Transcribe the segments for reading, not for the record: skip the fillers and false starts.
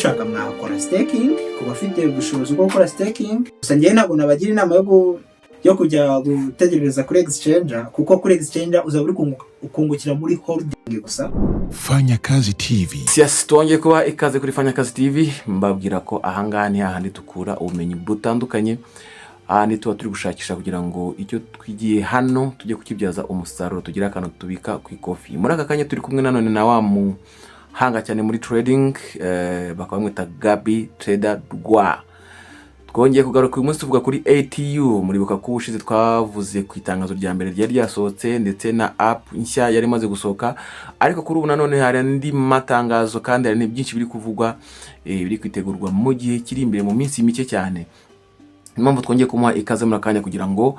mushaka mwakora staking ku bafite ubushobozi bwo gukora staking. Gusa njyewe ntabwo nabagira inama yo kujya gutegereza kuri exchange, kuko kuri exchange uzaba uri ukungukira muri holding gusa. Fanya Kazi TV. Yes, tuongeye kuba ikaze kuri Fanya Kazi TV. Mbabwira ko ahangaha ni hahandi tukura ubumenyi butandukanye. Ahandi tuba turi gushakisha kugira ngo icyo twigiye hano tujye kukibyaza umusaruro, tugira akantu tubika ku ikofi. Muri aka kanya turi kumwe nanone na wa muhanga cyane muri trading, bakaba bamwita Gabi Trader Rwa. Twongeye kugaruka uyu munsi tuvuga kuri ATU. Muribuka ko ubushize twavuze ku itangazo rya mbere ryari ryasohotse ndetse na app nshya yari imaze gusohoka, ariko kuri ubu nanone hari andi matangazo kandi hari byinshi biri kuvugwa, biri kwitegurwa mu gihe kiri imbere mu minsi mike cyane. Impamvu twongeye kumuha ikaze muri akanya kugira ngo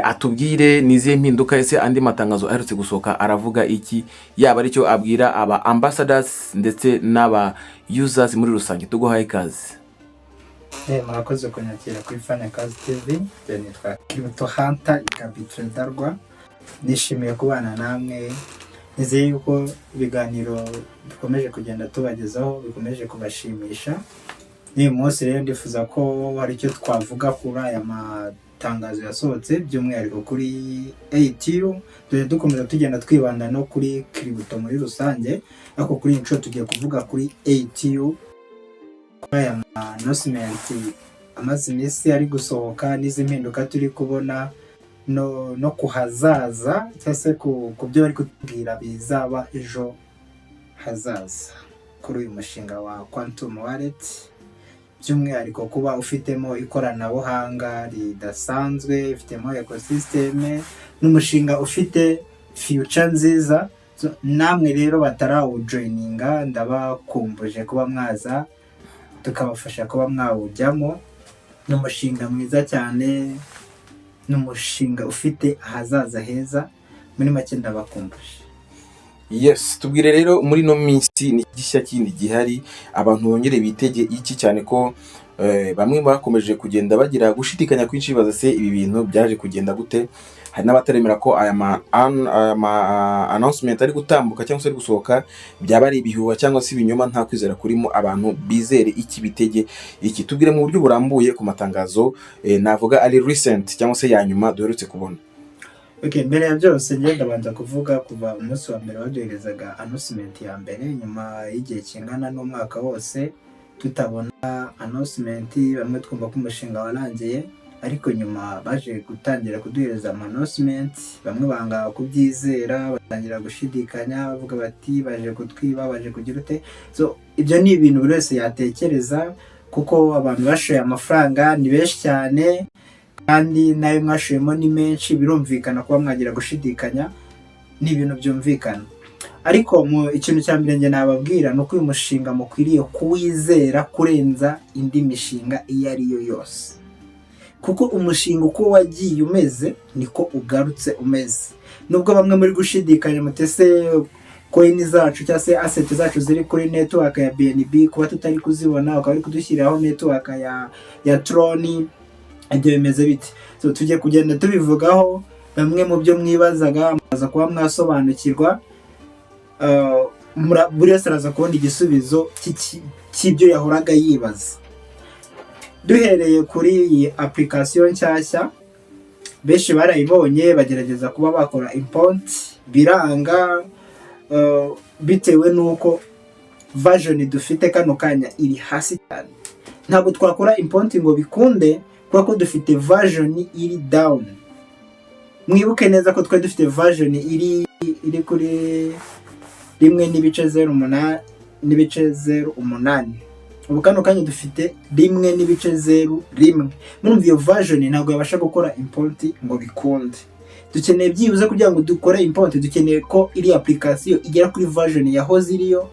atubwire nizihe mpinduka ese andi matangazo aherutse gusohoka aravuga iki, yaba ari cyo abwira aba ambassadors ndetse n'aba users muri rusange. Tuguhaye ikaze. Murakoze kunyakira kuri Fanya Kazi TV. Nitwa Crypto Hunter Gabi Trader Rwa. Nishimiye kubana namwe. Nizeye yuko ibiganiro bikomeje kugenda tubagezaho bikomeje kubashimisha. Ni munsi rero ndifuza ko hari icyo twavuga kuri aya matangazo yasohotse, by'umwihariko kuri ATU. Dukomeza tugenda twibanda no kuri crypto muri rusange, ariko kuri inco tugiye kuvuga kuri ATU. Aya announcement amaze iminsi ari gusohoka n'izi mpinduka turi kubona no kuhazaza cyase ku byo bari kutubwira bizaba ejo hazaza kuri uyu mushinga wa Quantum Wallet, by'umwihariko kuba ufitemo ikoranabuhanga ridasanzwe, ifitemo ecosystem n'umushinga ufite future nziza. Namwe rero batarawujoininga ndabakumbuje kuba mwaza tukabafasha kuba mwawujyamo. N'umushinga mwiza cyane, n'umushinga ufite ahazaza heza, muri make ndabakumbuje. Yes, tubwire rero muri no minsi ni gishya kindi gihari, abantu bongere bitege iki cyane ko bamwe bakomeje kugenda bagira gushidikanya kwinshi baza se ibi bintu byaje kugenda gute. Hari n'abataremera ko aya announcement ari gutambuka cyangwa se ari gusohoka byaba ari ibihuha cyangwa se ibinyoma, nta kwizera kurimo. Abantu bizere iki, bitege iki. Tubwire mu buryo burambuye ku matangazo navuga ari recent cyangwa se ya nyuma duherutse kubona. Okay, mbere ya byose ngenda banza kuvuga kuva umunsi wa mbere waduherezaga announcement ya mbere, nyuma y'igihe kingana n'umwaka wose tutabona announcement. Bamwe twumva ko umushinga warangiye, ariko nyuma baje gutangira kuduhereza announcement. Bamwe banga kubyizera, batangira gushidikanya bavuga bati baje kutwiba, baje kugira ute. So ibyo ni ibintu buri wese yatekereza, kuko abantu bashoye amafaranga ni benshi cyane kandi nayo mwashoyemo ni menshi. Birumvikana kuba mwagira gushidikanya, ni ibintu byumvikana. Ariko ikintu cya mbere nge nababwira nuko uyu mushinga mukwiriye kuwizera kurenza indi mishinga iyo ari yo yose, kuko umushinga uko wagiye umeze niko ugarutse umeze. Nubwo bamwe muri gushidikanya mutese coin zacu cyangwa se asset zacu ziri kuri network ya BNB kuba tutari kuzibona, ukaba ari kudushyiraho network ya Tron, ibyo bimeze bite? So tujye kugenda tubivugaho. Bamwe mu byo mwibazaga maza kuba mwasobanukirwa, buri wese araza kubona igisubizo cy'ibyo yahoraga yibaza. Duhereye kuri iyi application nshyashya, benshi barayibonye bagerageza kuba bakora import, biranga bitewe nuko version dufite kano kanya iri hasi cyane. Ntabwo twakora import ngo bikunde kuko dufite version iri down. Mwibuke neza ko twari dufite version iri kuri 1.08. Ubu kano kanya dufite 1.01. Murumva iyo version ntabwo yabasha gukora import ngo bikunde. Dukeneye byibuze kugira ngo dukore import, dukeneye ko iri application igera kuri version yahoze iriyo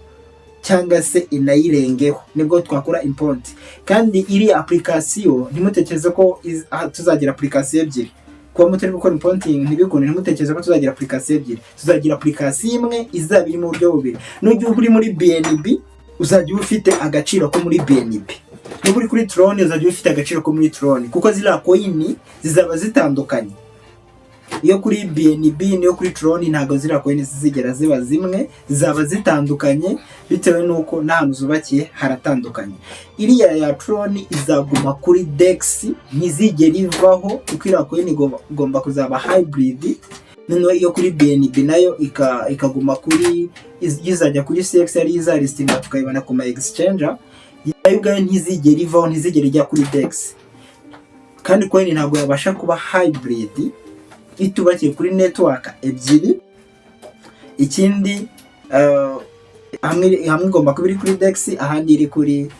cyangwa se inayirengeho, nibwo twakora import. Kandi iri application ntimutekereze ko tuzagira application ebyiri. Kuba mutari gukora importing ntibikone, ntimutekereze ko tuzagira application ebyiri. Tuzagira application imwe izaba iri mu buryo bubiri. N'ujya uri muri BNB uzajya ufite agaciro ko muri BNB, n'uri kuri Tron uzajya ufite agaciro ko muri Tron, kuko zira coin zizaba zitandukanye. iyo kuri BNB n'iyo kuri Tron ntago zira coin zigera ziba zimwe, zaba zitandukanye bitewe nuko n'ahantu zubakiye haratandukanye. Iriya ya Tron izaguma kuri DEX ntizigera ivaho, kuko iriya coin igomba kuzaba hybrid. Noneho iyo kuri BNB nayo ikaguma kuri izajya kuri CX ari izaristinga tukayibona ku ma exchanger, yayo ubwayo ntizigera ivaho, ntizigera ijya kuri DEX. Kandi coin ntabwo yabasha kuba hybrid itubakiye kuri network ebyiri. Ikindi hamwe igomba kuba iri kuri DEX, ahandi iri kuri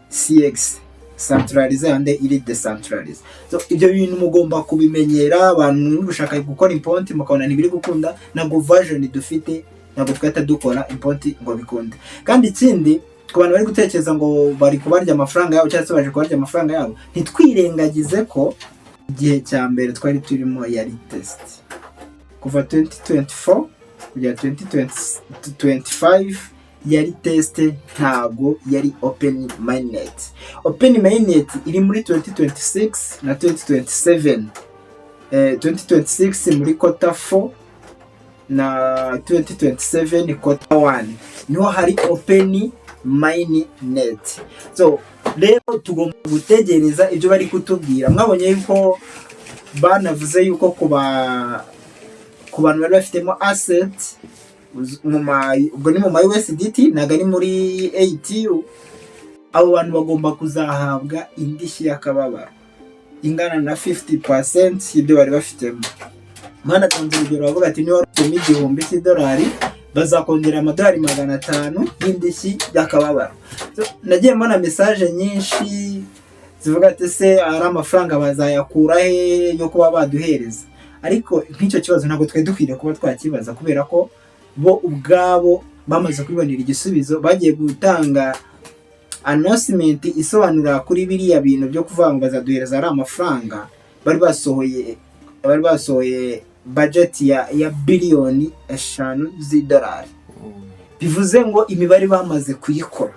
CX centralize ande iri decentralize. So ibyo bintu mugomba kubimenyera. Abantu muri gushaka gukora imponti mukabona ntibiri gukunda, ntabwo version dufite, ntabwo twahita dukora imponti ngo bikunde. Kandi ikindi ku bantu bari gutekereza ngo bari kubarya amafaranga yabo cyangwa se baje kubarya amafaranga yabo, ntitwirengagize ko igihe cya mbere twari turimo yari test. Kuva 2024 kugera 2025 yari test, ntabwo yari open mainnet. Open mainnet iri muri 2026 na 2027. 2026 muri quarter 4 na 2027 quarter 1 niho hari open mainnet. So rero tugomba gutegereza ibyo bari kutubwira. Mwabonye yuko banavuze yuko ku bantu bari bafitemo asset ubwo ni mu ma USDT nagari muri ATU, abo bantu bagomba kuzahabwa indishyi y'akababaro ingana na 50% y'ibyo bari bafitemo. Mwana tanze urugero bavuga ati niba ufitemo $1,000 bazakongera $500 y'indishyi y'akababaro. So nagiye mbona message nyinshi zivuga ati se ari amafaranga bazayakura he yo kuba baduhereza, ariko nk'icyo kibazo ntabwo twari dukwiriye kuba twakibaza, kubera ko bo ubwabo bamaze kwibonera igisubizo. Bagiye gutanga announcement isobanura kuri biriya bintu byo kuvuga ngo bazaduhereza ari amafaranga. Bari basohoye budget ya billion 5 z'idolari, bivuze ngo imibare bamaze kuyikora.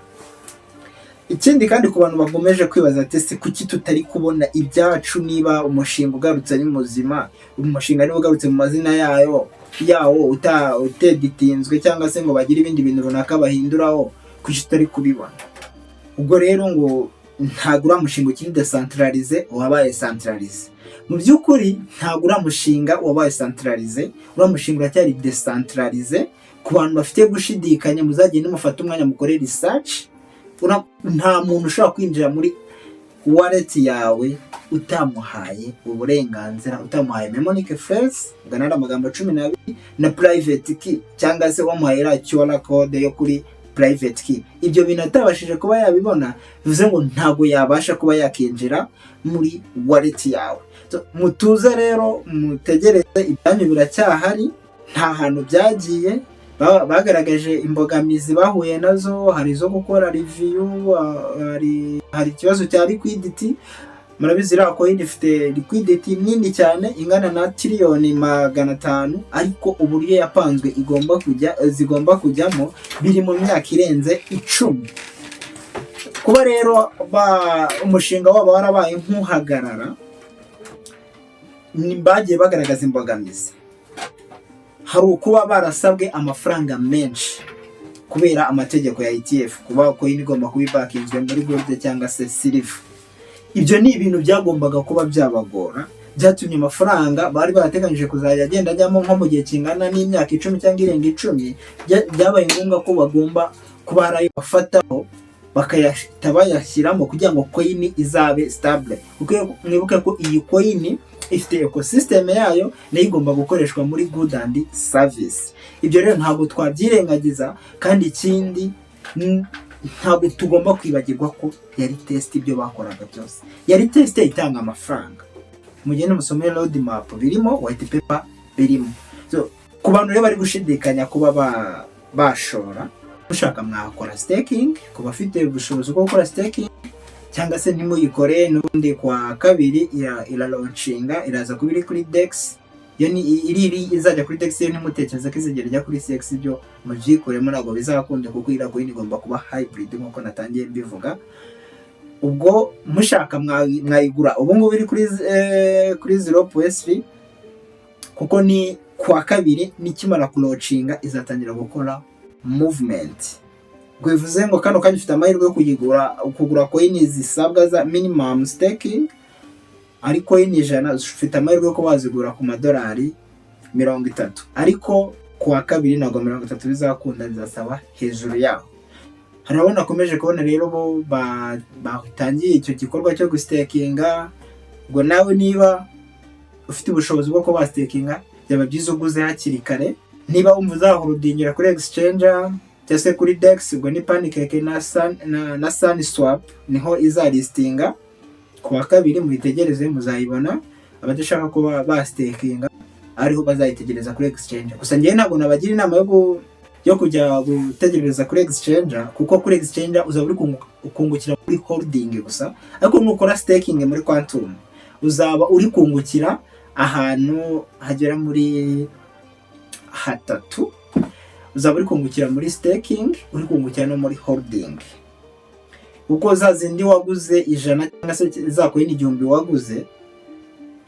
Ikindi kandi ku bantu bagomeje kwibaza ati se kuki tutari kubona ibyacu, niba umushinga ugarutse ari muzima, umushinga niba ugarutse mu mazina yawo uteditinzwe cyangwa se ngo bagire ibindi bintu runaka bahinduraho, kuki tutari kubibona? Ubwo rero ngo ntabwo uramushinga ukiri decentralize wabaye centralize. Mu by'ukuri ntabwo uramushinga wabaye centralize, uramushinga uracyari decentralize. Ku bantu bafite gushidikanya muzagende mufata umwanya mukore research. Nta muntu ushobora kwinjira muri wallet yawe utamuhaye uburenganzira, utamuhaye mnemonic phrase ganara amagambo 12 na private key, cyangwa se wamuhaye ra QR code yo kuri private key. Ibyo bintu atabashije kuba yabibona, bivuze ngo ntago yabasha kuba yakinjira muri wallet yawe. So mutuze rero mutegereze, ibyanyu biracyahari, nta hantu byagiye. Bagaragaje imbogamizi bahuye nazo, hari zo gukora review, hari ikibazo cya liquidity. Murabizi ra coin ifite liquidity nini cyane ingana na $500,000,000, ariko uburyo yapanzwe zigomba kujyamo biri mu myaka irenze 10. Kuba rero umushinga wabo warabaye nk'uhagarara, bagiye bagaragaza imbogamizi. Hari ukuba barasabwe amafaranga menshi kubera amategeko ya ETF, kuba coin igomba kubibakinzwe muri gold cyangwa se silver. Ibyo ni ibintu byagombaga kuba byabagora, byatumye amafaranga bari barateganyije kuzajya agenda ajyamo nko mu gihe kingana n'imyaka 10 cyangwa irenga 10, byabaye ngombwa ko bagomba kuba arayo bafataho bayashyiramo kugira ngo coin izabe stable. Kuko mwibuke ko iyi coin ifite ecosystem yayo nayo igomba gukoreshwa muri good and service. Ibyo rero ntabwo twabyirengagiza, kandi ikindi ntabwo tugomba kwibagirwa ko yari test. Ibyo bakoraga byose yari test itanga amafaranga. Mugende musomere roadmap birimo, white paper birimo. So ku bantu rero bari gushidikanya kuba bashora, ushaka mwakora staking, kuba afite ubushobozi bwo gukora staking, cyangwa se nimuyikore n'ubundi kwa kabiri iralaunchinga, iraza kubiri kuri DEX. Yo ni iri izajya kuri DEX, yo ntimutekereza ko izigera ijya kuri CX. Ibyo mubyikoremo ntabwo bizakunde, kuko ira coin igomba kuba hybrid nkuko natangiye mbivuga. Ubwo mushaka mwayigura ubu ngubu iri kuri 0.3 kuko ni kuwa kabiri nikimara kulocinga izatangira gukora movement. Ubwo bivuze ngo kano kanya ufite amahirwe yo kugura coin zisabwa za minimum staking, ariko coin 100 ufite amahirwe yo kubazigura ku madolari 30, ariko kuwa kabiri ntabwo 30 bizakunda, bizasaba hejuru yaho. Harabona komeje kubona rero bo batangiye icyo gikorwa cyo gustakinga. Ngo nawe niba ufite ubushobozi bwo kuba stakinga, byaba byiza uguze hakiri kare. Niba umva uzaholdingira kuri exchanger cyangwa se kuri DEX, ubwo ni Pancake na SunSwap niho izalistinga. Kuwa kabiri muitegereze, muzayibona. Abadashaka kuba stakinga ariho bazayitegereza kuri exchanger. Gusa ngiye ntabwo nabagira inama yo kujya gutegereza kuri exchanger, kuko kuri exchanger uzaba uri kungukira muri holding gusa, ariko nukora staking muri Quantum uzaba uri kungukira ahantu hagera muri hatatu. Uzaba uri kungukira muri staking, uri kungukira no muri holding. Uko za zindi waguze 100 cyangwa se za coin 1000 waguze,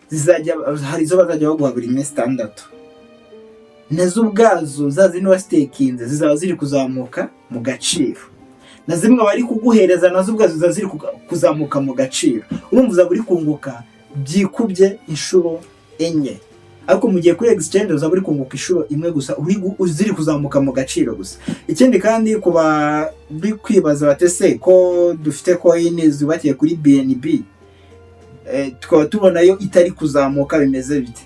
zizajya hari zo bazajya baguha buri minsi 6, nazo ubwazo za zindi wa stakinze zizaba ziri kuzamuka mu gaciro, na zimwe bari kuguhereza nazo ubwazo zizaba ziri kuzamuka mu gaciro. Urumva uzaba uri kunguka byikubye inshuro 4, ariko mu gihe kuri exchange uzaba uri kunguka inshuro imwe gusa, ziri kuzamuka mu gaciro gusa. Ikindi kandi kuba kwibaza batese ko dufite coin zubakiye kuri BNB, tukaba tubona yo itari kuzamuka, bimeze bite?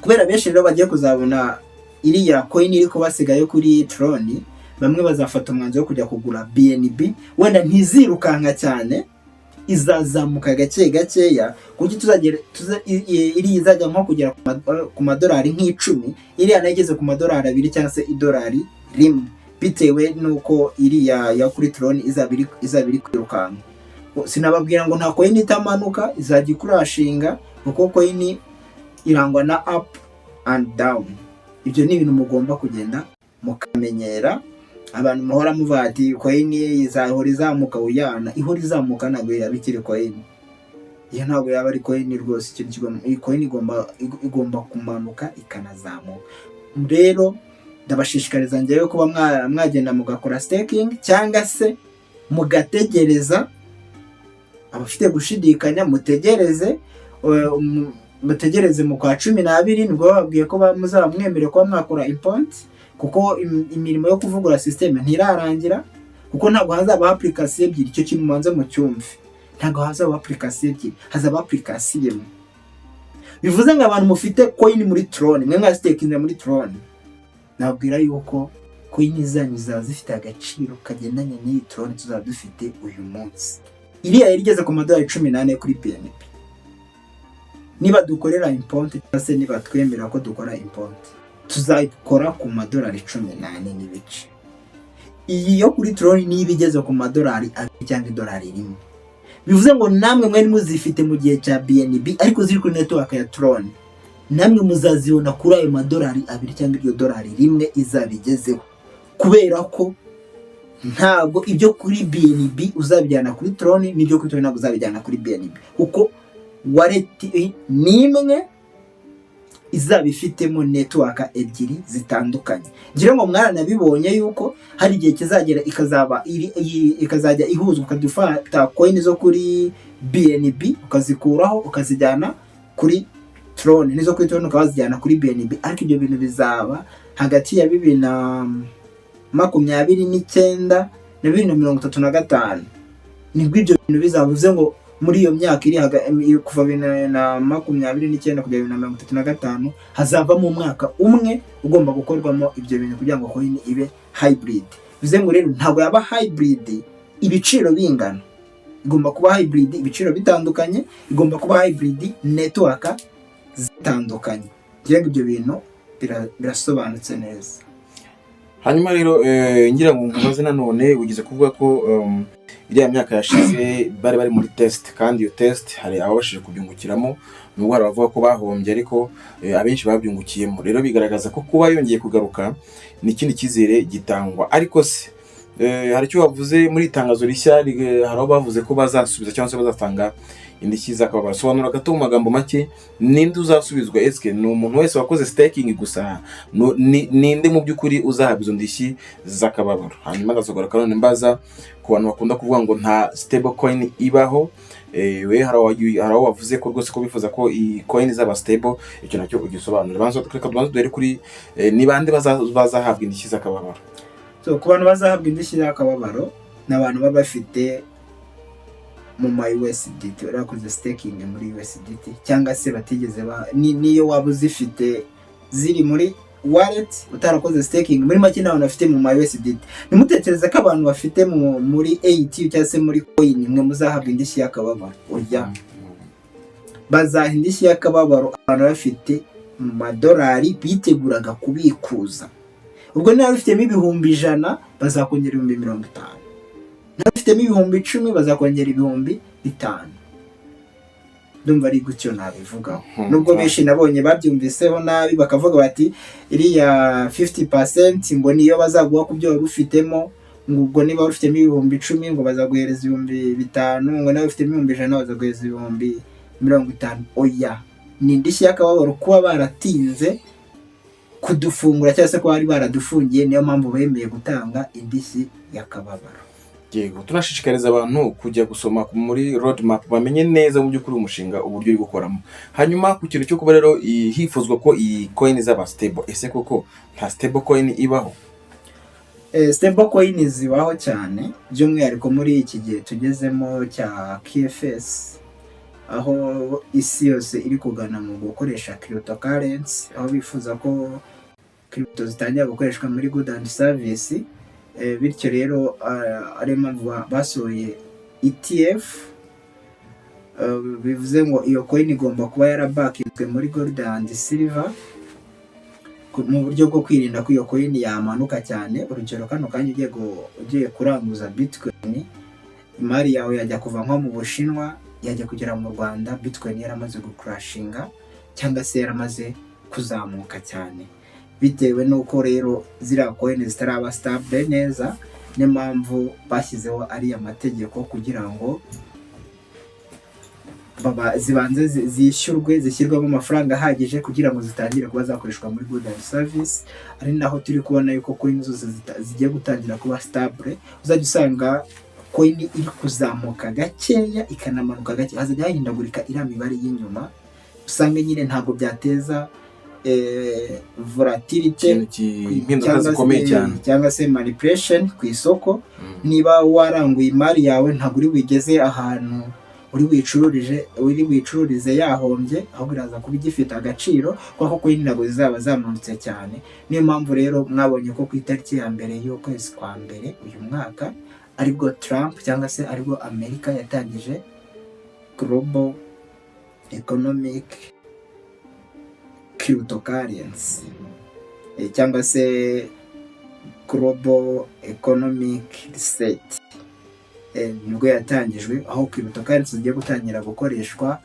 Kubera benshi rero bagiye kuzabona iriya coin iri kubasigaye kuri Tron, bamwe bazafata umwanzuro wo kujya kugura BNB, wenda ntizirukanka cyane, izazamuka gakeya, kuko iri izajya nko kugera ku madolari nk'icumi, iriya nageze ku madolari 2 cyangwa se idolari 1, bitewe nuko iriya ya kuri Tron izaba iri kwirukanka. Sinababwira ngo nta coin itamanuka, izajya ikurashinga, kuko coin irangwa na up and down. Ibyo ni ibintu mugomba kugenda mukamenyera. Abantu muhora muvati coin izahora izamuka, uyana ihora izamuka ntabwo yabikire coin. Iyo ntabwo yaba ari coin rwose, ikintu kigomba coin igomba kumanuka ikanazamuka. Rero ndabashishikariza ngewe kuba mwagenda mugakora staking, cyangwa se mugategereza. Abafite gushidikanya mutegereze mu kwa 12 nibwo babwiye ko muzaba mwemereye ko mwakora import, kuko imirimo yo kuvugura system ntirarangira, kuko ntabwo hazaba application ebyiri. Icyo kintu manze mu cyumve, ntabwo hazaba application ebyiri, hazaba application imwe. Bivuze ngo abantu mufite coin muri Tron, mwe mwastakinze muri Tron, nabwira yuko coin zanyu zifite agaciro kagendanye n'iyi Tron tuzaba dufite uyu munsi. Iriya yarigeze ku madolari 18 kuri BNB. Niba dukorera import cyangwa se niba twemera ko dukora import, tuzayikora ku madolari 18 n'ibice. Iyi yo kuri Tron niba igeze ku madolari 2 cyangwa idolari 1, bivuze ngo namwe mwari muzifite mu gihe cya BNB, ariko ziri kuri network ya Tron, namwe muzazibona kuri ayo madolari 2 cyangwa iryo dolari 1 izabigezeho, kubera ko ntabwo ibyo kuri BNB uzabijyana kuri Tron, n'ibyo kuri Tron ntabwo uzabijyana kuri BNB, kuko wallet nimwe izaba ifitemo network ebyiri zitandukanye. Ngira ngo mwaranabibonye yuko hari igihe kizagera ikazajya ihuzwa, ukadufata coin zo kuri BNB ukazikuraho ukazijyana kuri Tron, nizo kuri Tron ukazijyana kuri BNB. Ariko ibyo bintu bizaba hagati ya 2029 na 2035, nibwo ibyo bintu bizavuze ngo muri iyo myaka iri kuva 2029 kugera 2035 hazava mu mwaka umwe ugomba gukorwamo ibyo bintu kugira ngo coin ibe hybrid. Bivuze ngo rero ntabwo yaba hybrid ibiciro bingana, igomba kuba hybrid ibiciro bitandukanye, igomba kuba hybrid network zitandukanye. Ngira ngo ibyo bintu birasobanutse neza. Hanyuma rero ngira ngo nkubaze nanone, ugize kuvuga ko iriya myaka yashize bari muri test, kandi iyo test hari ababashije kubyungukiramo, nubwo hari abavuga ko bahombye, ariko abenshi babyungukiyemo. Rero bigaragaza ko kuba yongeye kugaruka n'ikindi kizere gitangwa. Ariko se hari icyo bavuze muri itangazo rishya, hari aho bavuze ko bazasubiza cyangwa se bazatanga indishyi z'akababaro. Sobanura gato mu magambo make, ninde uzasubizwa? Eske ni umuntu wese wakoze staking gusa? Ninde mu by'ukuri uzahabwa izo ndishyi z'akababaro? Hanyuma gasogora kanone mbaza ku bantu bakunda kuvuga ngo nta stable coin ibaho, we hari aho wavuze ko rwose ko bifuza ko iyi coin zaba stable, icyo nacyo ugisobanura. Banza duhere kuri ni bande bazahabwa indishyi z'akababaro. So ku bantu bazahabwa indishyi z'akababaro ni abantu baba bafite mu ma USDT, barakoze staking muri USDT, cyangwa se batigeze niyo waba uzifite ziri muri wallet utarakoze staking, muri make n'abantu bafite mu ma USDT. Nimutekereza ko abantu bafite muri AT cyangwa se muri coin mwe muzahabwa indishyi y'akababaro. Urya bazaha indishyi y'akababaro abantu bafite mu madolari biteguraga kubikuza. Ubwo niba ufitemo ibihumbi 100 bazakongera 50,000, niba ufitemo ibihumbi 10 bazakongera 5,000. Ndumva ari gutyo nabivugaho. Nubwo benshi nabonye babyumviseho nabi bakavuga bati iriya 50% ngo niyo bazaguha ku byo wari ufitemo, ngo ubwo niba ufitemo ibihumbi 10 ngo bazaguhereza 5,000, ngo nawe ufitemo ibihumbi 100 bazaguhereza 50,000. Oya, ni indishyi y'akababaro kuba baratinze kudufungura cyangwa se ko bari baradufungiye, niyo mpamvu bemeye gutanga indishyi y'akababaro. Yego, tunashishikariza abantu kujya gusoma muri roadmap bamenye neza mu by'ukuri umushinga uburyo uri gukoramo. Hanyuma ku kintu cyo kuba rero hifuzwa ko iyi coin zaba stable, ese koko nta stable coin ibaho? Stable coin zibaho cyane, by'umwihariko muri iki gihe tugezemo cya KFS, aho isi yose iri kugana mu gukoresha cryptocurrency, aho bifuza ko crypto zitangira gukoreshwa muri good and service. Bityo rero ari mpamvu basohoye ETF, bivuze ngo iyo coin igomba kuba yarabakinzwe muri gold and silver mu buryo bwo kwirinda ko iyo coin yamanuka cyane. Urugero kano kanya ugiye kuranguza bitcoin, imari yawe yajya kuva nko mu Bushinwa yajya kugera mu Rwanda, bitcoin yaramaze gucrashinga cyangwa se yaramaze kuzamuka cyane, bitewe nuko rero ziriya coin zitaraba stable neza. Niyo mpamvu bashyizeho ari amategeko kugira ngo zibanze zishyirwamo amafaranga ahagije kugira ngo zitangire kuba zakoreshwa muri good and service. Ari naho turi kubona yuko coin zose zigiye gutangira kuba stable. Uzajya usanga coin iri kuzamuka gakeya ikanamanuka gake, hazajya hahindagurika iriya mibare y'inyuma, usanga nyine ntabwo byateza volatility cyangwa se manipulation ku isoko. Niba waranguye imari yawe ntabwo uri wigeze ahantu uri wicururize yahombye, ahubwo iraza kuba igifite agaciro kuko coin ntabwo zizaba zamanutse cyane. Niyo mpamvu rero mwabonye ko ku itariki ya mbere y'ukwezi kwa mbere uyu mwaka aribwo Trump cyangwa se aribwo Amerika yatangije Global Economic Cryptocurrency cyangwa se Global Economic Reset. Nibwo yatangijwe, aho cryptocurrency zigiye gutangira gukoreshwa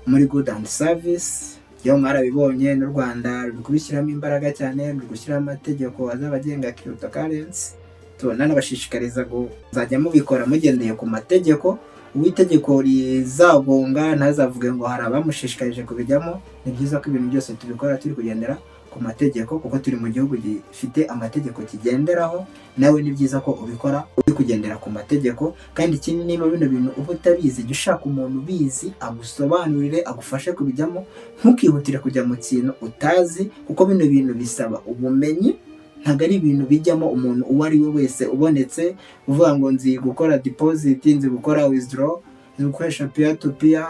muri good and service. Yo mwarabibonye n'u Rwanda ruri kubishyiramo imbaraga cyane, ruri gushyiraho amategeko azaba agenga cryptocurrency. Tubona n'abashishikariza kuzajya mubikora mugendeye ku mategeko. Uwitegeko rizagonga ntazavuge ngo hari abamushishikarije kubijyamo. Ni byiza ko ibintu byose tubikora turi kugendera ku mategeko, kuko turi mu gihugu gifite amategeko kigenderaho. Nawe ni byiza ko ubikora uri kugendera ku mategeko. Kandi ikindi, niba bino bintu uba utabizi, jya ushaka umuntu ubizi agusobanurire, agufashe kubijyamo. Ntukihutire kujya mu kintu utazi, kuko bino bintu bisaba ubumenyi. Ntabwo ari ibintu bijyamo umuntu uwo ari we wese ubonetse uvuga ngo nzi gukora deposit, nzi gukora withdraw, nzi gukoresha peer to peer.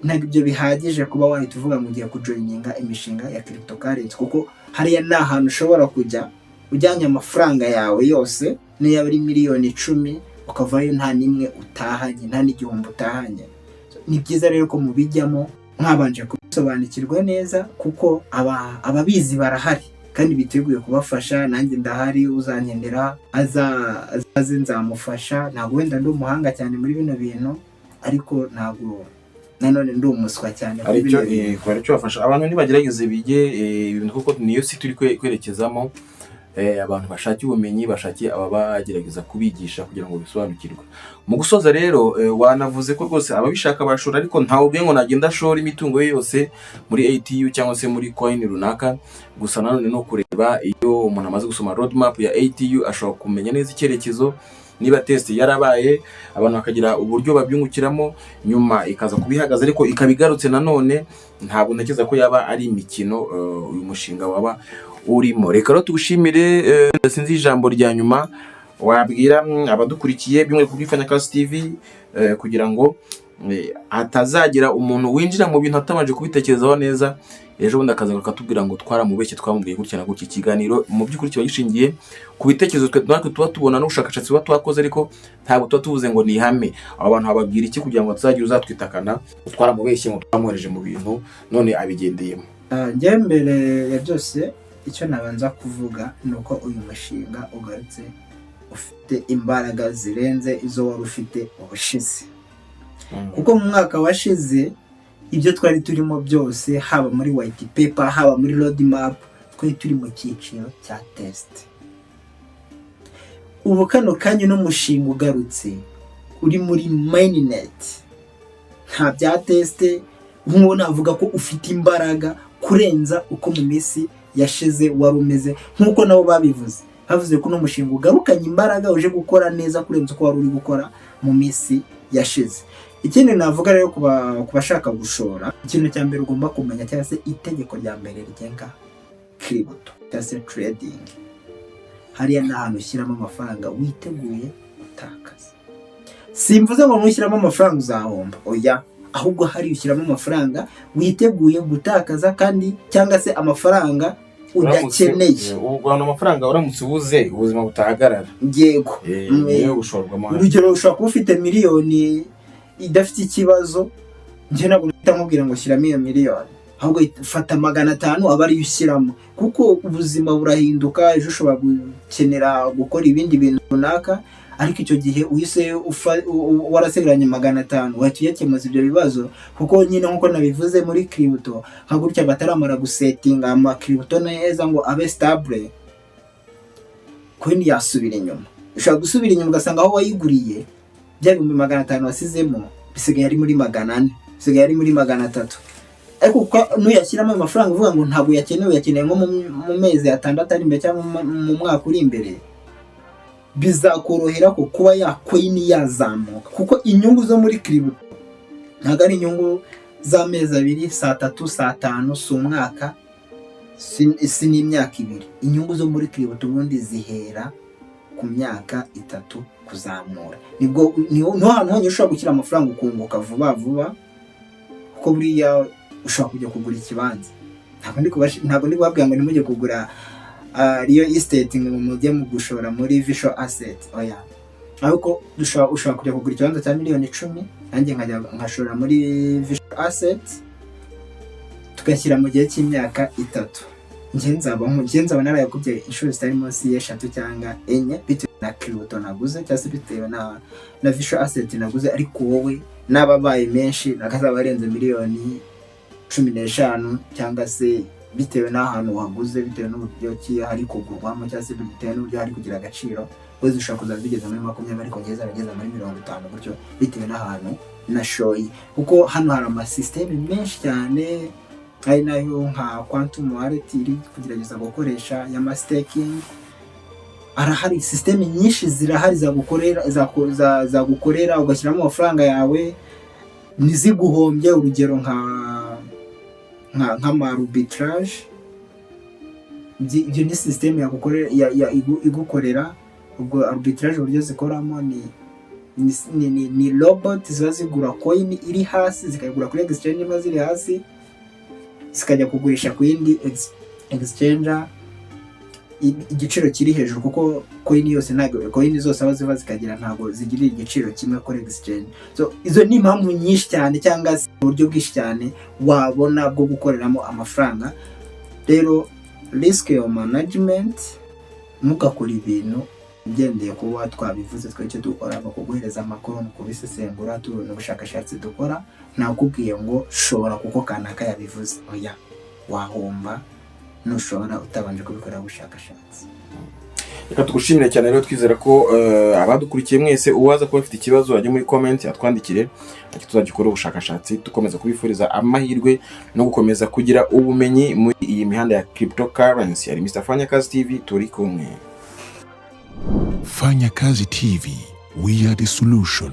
Ntabwo ibyo bihagije kuba wahita uvuga ngo ugiye kujoininga imishinga ya cryptocurrency, kuko hariya ni ahantu ushobora kujya ujyanye amafaranga yawe yose, niyo ari miliyoni 10 ukavayo nta nimwe utahanye, nta n'igihumbi utahanye. Ni byiza rero ko mubijyamo mwabanje kubisobanukirwa neza, kuko ababizi barahari kandi biteguye kubafasha. Nanjye ndahari, uzanyendera azaze nzamufasha. Ntabwo wenda ndi umuhanga cyane muri bino bintu, ariko ntabwo nanone ndi umuswa cyane kuri bino bintu. Aricyo bafasha abantu nibagerageze bige ibintu, kuko niyo si turi kwerekezamo. abantu bashakiye ubumenyi, bashakiye abagerageza kubigisha kugira ngo bisobanukirwe. Mu gusoza rero wanavuze ko rwose ababishaka bashora, ariko ntawe ubwe ngo nagenda ashora imitungo ye yose muri ATU cyangwa se muri coin runaka. Gusa nanone no kureba iyo umuntu amaze gusoma roadmap ya ATU ashobora kumenya neza icyerekezo, niba test yarabaye abantu bakagira uburyo babyungukiramo, nyuma ikaza kubihagaza ariko ikabigarutse nanone. Ntabwo ntekereza ko yaba ari imikino uyu mushinga waba urimo. Reka rero tugushimire, sinzi ijambo rya nyuma wabwira abadukurikiye by'umwe kuri Fanyakazi TV, kugira ngo hatazagira umuntu winjira mu bintu atabanje kubitekerezaho neza, ejo bundi akaza akatubwira ngo twaramubeshye, twamubwiye gutya na gutya. Ikiganiro mu by'ukuri kiba gishingiye ku bitekerezo natwe tuba tubona n'ubushakashatsi buba twakoze, ariko ntabwo tuba tuvuze ngo ni ihame. Aba bantu bababwira iki kugira ngo tuzagira uzatwitakana twaramubeshye ngo twamwohereje mu bintu none abigendeyemo. Njye mbere ya byose icyo nabanza kuvuga ni uko uyu mushinga ugarutse ufite imbaraga zirenze izo wari ufite ubushize. Kuko mu mwaka washize ibyo twari turimo byose, haba muri white paper, haba muri roadmap, twari turi mu cyiciro cya test. Ubu kano kanya n'umushinga ugarutse uri muri mainnet, nta bya test. Nk'ubu navuga ko ufite imbaraga kurenza uko mu minsi yashize wari umeze, nk'uko nabo babivuze. Bavuze ko n'umushinga ugarukanye imbaraga, uje gukora neza kurenza uko wari uri gukora mu minsi yashize. Ikindi navuga rero ku bashaka gushora, ikintu cya mbere ugomba kumenya cyangwa se itegeko rya mbere rigenga crypto cyangwa se trading, hariya ni ahantu ushyiramo amafaranga witeguye gutakaza. Simvuze ngo nushyiramo amafaranga uzahomba, oya, ahubwo hari ushyiramo amafaranga witeguye gutakaza, kandi cyangwa se amafaranga udakeneye. Ugwana amafaranga uramutse ubuze ubuzima butahagarara. Yego. Urugero ushobora kuba ufite miliyoni idafite ikibazo, njye ntabwo ntamubwira ngo shyiramo iyo miliyoni, ahubwo fata 500 aba ari ushyiramo, kuko ubuzima burahinduka. Ejo ushobora gukenera gukora ibindi bintu runaka, ariko icyo gihe uhise warasegeranye 500 wahita uyakemuza ibyo bibazo. Kuko nyine nk'uko nabivuze muri crypto, nka gutya bataramara gusetinga ama crypto neza ngo abe stable, coin yasubira inyuma. Ushobora gusubira inyuma ugasanga aho wayiguriye bya 500 wasizemo bisigaye ari muri 400, bisigaye ari muri 300. Ariko nuyashyiramo amafaranga uvuga ngo ntabwo yakeneye nko mu mezi 6 ari imbere cyangwa mu mwaka uri imbere, bizakorohera ko kuba ya coin yazamuka. Kuko inyungu zo muri crypto ntabwo ari inyungu z'amezi 2, 3, 5, umwaka, si n'imyaka 2. Inyungu zo muri crypto ubundi zihera ku myaka 3 kuzamura. Niho hantu honyine ushobora gushyira amafaranga ukunguka vuba, kuko buriya ushobora kujya kugura ikibanza. Ntabwo ndi kubabwira ngo nimujye kugura real estate ngo mujye mu gushora muri visual asset, oya. Ariko ushobora kujya kugura ikibanza cya miliyoni 10, nanjye nkashora muri visual asset, tugashyira mu gihe cy'imyaka 3. Njye nzaba narayakubye inshuro zitari munsi y'3 cyangwa 4 bitewe na crypto naguze, cyangwa se bitewe na visual asset naguze. Ariko wowe n'ababaye menshi nakazaba arenze miliyoni 15, cyangwa se bitewe n'ahantu waguze, bitewe n'uburyo ki hari kugurwamo, cyangwa se bitewe n'uburyo hari kugira agaciro. Wese ushaka kuza bigeze muri 20, ariko ngeze muri 50 gutyo, bitewe n'ahantu nashoye. Kuko hano hari ama system menshi cyane, hari nayo nka quantum wallet iri kugerageza gukoresha ya staking. Arahari system nyinshi zirahari zagukorera ugashyiramo amafaranga yawe niziguhombye. Urugero nka arbitrage, ibyo ni system igukorera. Ubwo arbitrage uburyo zikoramo ni robot ziba zigura coin iri hasi, zikayigura kuri exchange imwe ziri hasi, zikajya kugurisha ku yindi exchanger igiciro kiri hejuru. Kuko coin yose ntabwo, coin zose aho ziva zikagira ntabwo zigirira igiciro kimwe kuri exchange. So izo ni impamvu nyinshi cyane, cyangwa se uburyo bwinshi cyane wabona bwo gukoreramo amafaranga. Rero risk management, mugakora ibintu ugendeye kuba twabivuze twicyo dukora, no kuguhereza amakuru, no kubisesengura, tubona ubushakashatsi dukora. Nakubwiye ngo shobora kuko kanaka yabivuze, oya, wahomba nushobora utabanje kubikora ubushakashatsi. Reka tugushimire cyane rero, twizera ko abadukurikiye mwese uwaza kuba afite ikibazo ajye muri comment atwandikire, ati tuzagikora ubushakashatsi, tukomeza kubifuriza amahirwe no gukomeza kugira ubumenyi muri iyi mihanda ya cryptocurrency. Ari Mr. Fanyakazi TV, turi kumwe. Fanya Kazi TV, we are the solution.